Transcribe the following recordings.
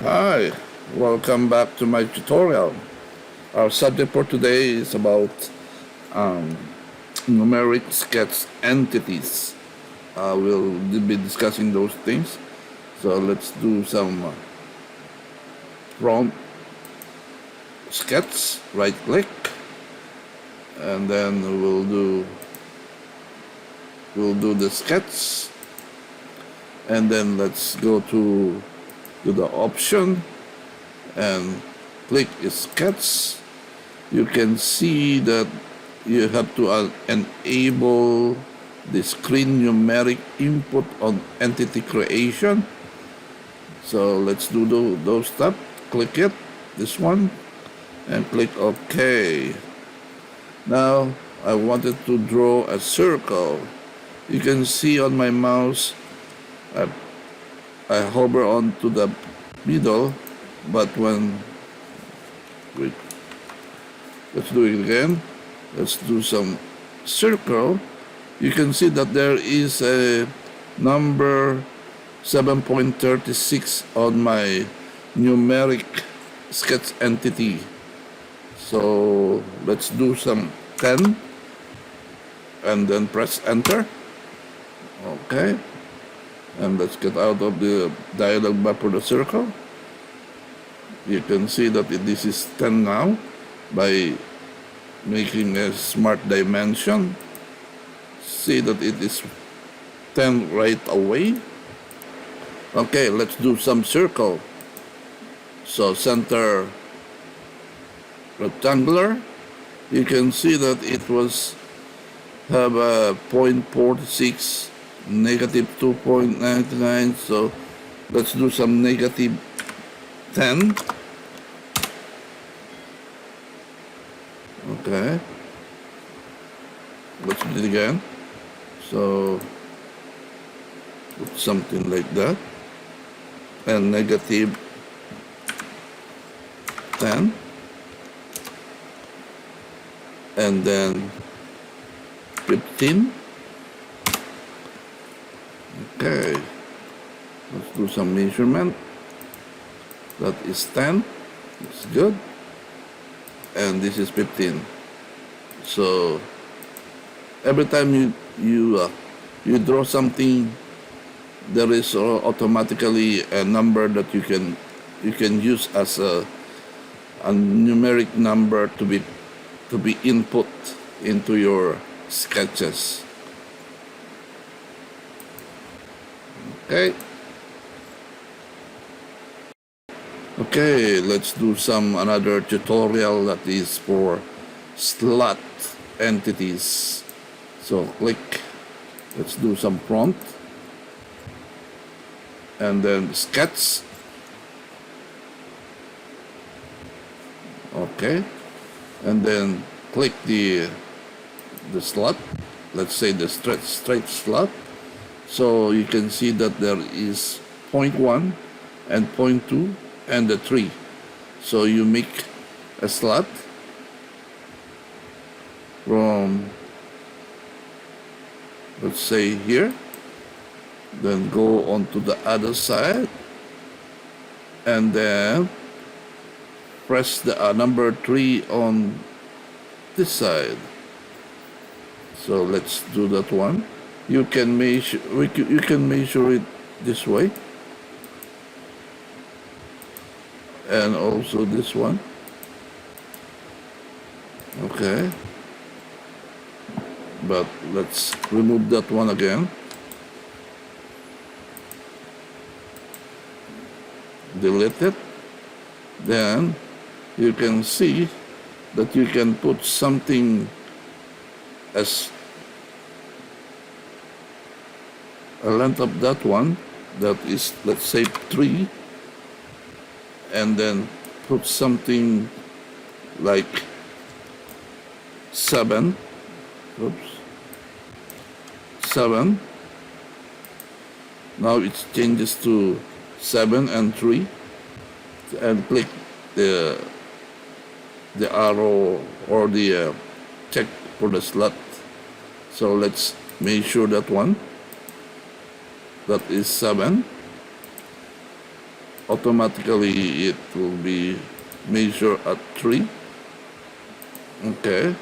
Hi, welcome back to my tutorial. Our subject for today is about numeric sketch entities. We'll be discussing those things. So let's do some prompt sketch, right click, and then we'll do the sketch, and then let's go to the option and click sketch. You can see that you have to enable the screen numeric input on entity creation. So let's do those steps. Click it, this one, and click OK. Now I wanted to draw a circle. You can see on my mouse I hover onto the middle, but wait, let's do it again. Let's do some circle. You can see that there is a number 7.36 on my numeric sketch entity. So let's do some 10 and then press enter. Okay. And let's get out of the dialog box for the circle. You can see that this is 10 now by making a smart dimension. See that it is 10 right away. Okay, let's do some circle. So center rectangular. You can see that it have a 0.46, negative 2.99. So let's do some negative 10. Okay, let's do it again. So put something like that, and negative 10, and then 15. Okay, let's do some measurement. That is 10. It's good. And this is 15. So every time you draw something, there is automatically a number that you can use as a numeric number to be input into your sketches. Okay. Okay, let's do another tutorial that is for slot entities. So click, let's do some prompt, and then sketch. Okay, and then click the slot. Let's say the straight slot. So you can see that there is 0.1 and 0.2 and the 3. So you make a slot from, let's say, here, then go on to the other side, and then press the number 3 on this side. So let's do that one. You can measure it this way, and also this one. Okay, but let's remove that one again. Delete it. Then you can see that you can put something as a length of that one, that is, let's say, 3, and then put something like 7. Oops, 7. Now it changes to 7 and 3, and click the arrow or the check for the slot. So let's measure that one. That is 7. automatically it will be measure at 3. Okay,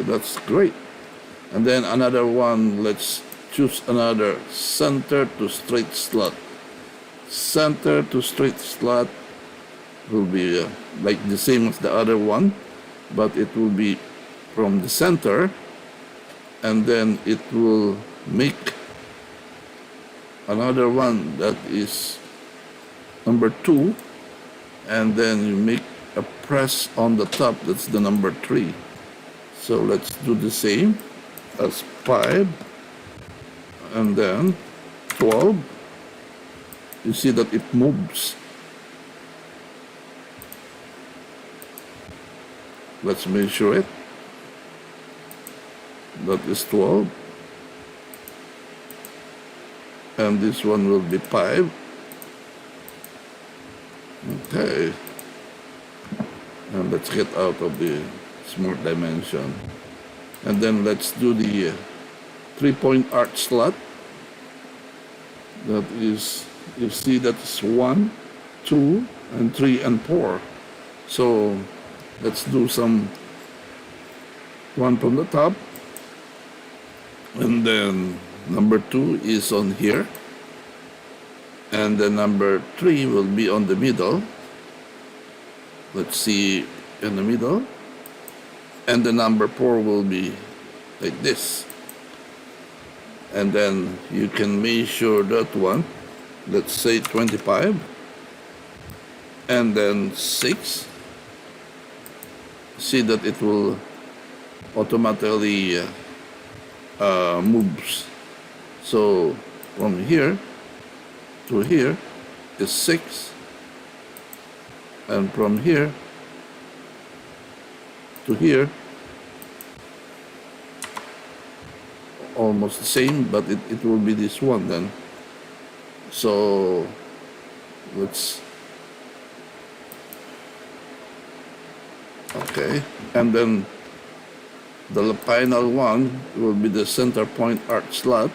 that's great. And then another one, let's choose another center to straight slot. Center to straight slot will be like the same as the other one, but it will be from the center, and then it will make another one that is number 2, and then you make a press on the top, that's the number 3. So let's do the same as 5, and then 12. You see that it moves. Let's measure it. That is 12. And this one will be 5. Okay. And let's get out of the smart dimension. And then let's do the 3-point arch slot. That is, you see that's 1, 2, and 3, and 4. So let's do some one from the top, and then number 2 is on here, and the number 3 will be on the middle. Let's see, in the middle, and the number 4 will be like this. And then you can measure that one, let's say 25, and then 6. See that it will automatically moves. So from here to here is 6, and from here to here almost the same, but it will be this one then. So let's, okay, and then the final one will be the center point arch slot,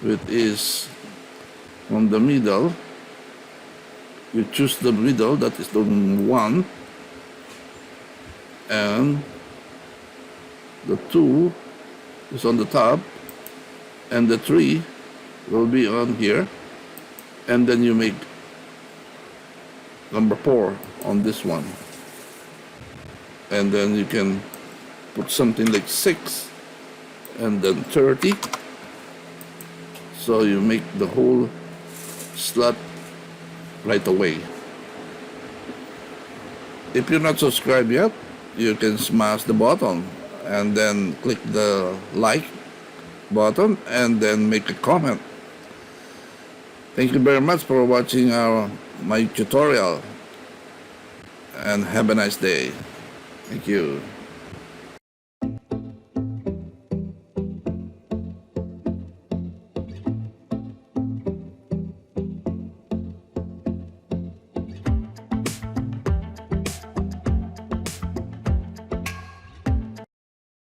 which is on the middle. You choose the middle, that is the 1, and the 2 is on the top, and the 3 will be on here, and then you make number 4 on this one, and then you can put something like 6, and then 30. So you make the whole slot right away. If you're not subscribed yet, you can smash the button and then click the like button and then make a comment. Thank you very much for watching my tutorial, and have a nice day. Thank you.